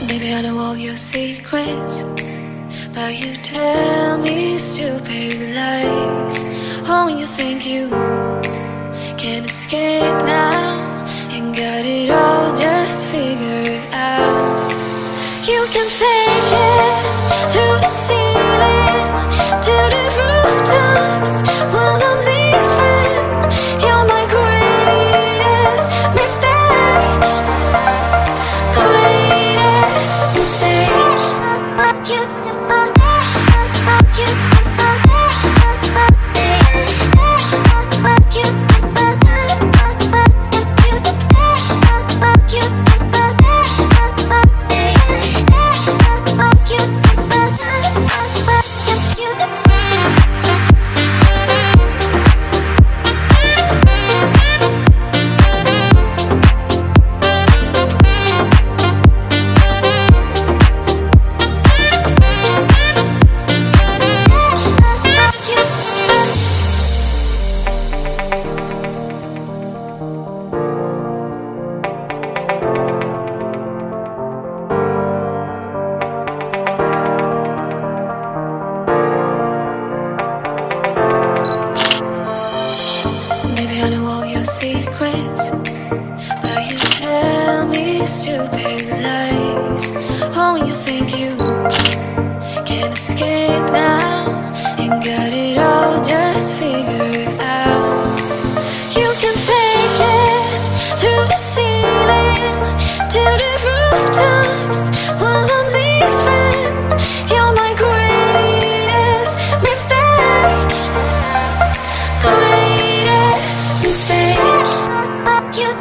Maybe I know all your secrets, but you tell me stupid lies. Oh, you think you can escape now and got it all just figured out. You can fake it through the ceiling to the rooftops while I'm leaving. You're my greatest mistake, greatest mistake. Secrets, but you tell me stupid lies. Oh, you think you can escape now and got it all just figured out. You can fake it through the ceiling to the rooftops while I'm leaving. You're my greatest mistake, greatest mistake. You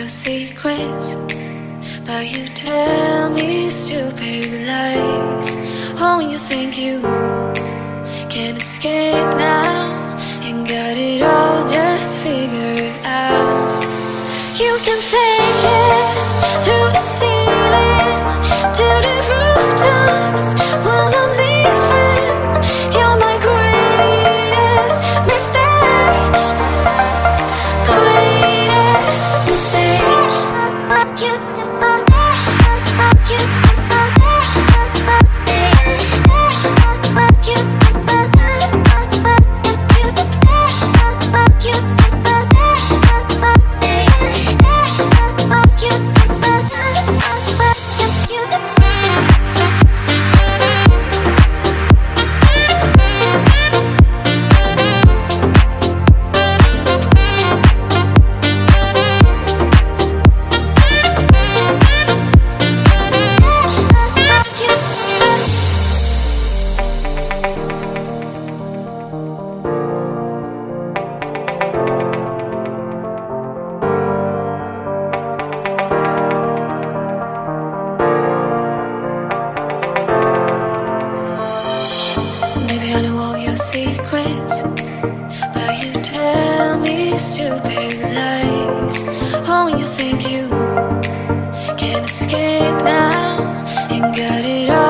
your secrets, but you tell me stupid lies. Oh, you think you can escape now and got it all just figured out. You can fake it through the ceiling to the rooftops while I'm leaving. You're my greatest mistake, greatest mistake. Maybe I know all your secrets, but you tell me stupid lies. Oh, you think you can escape now and got it all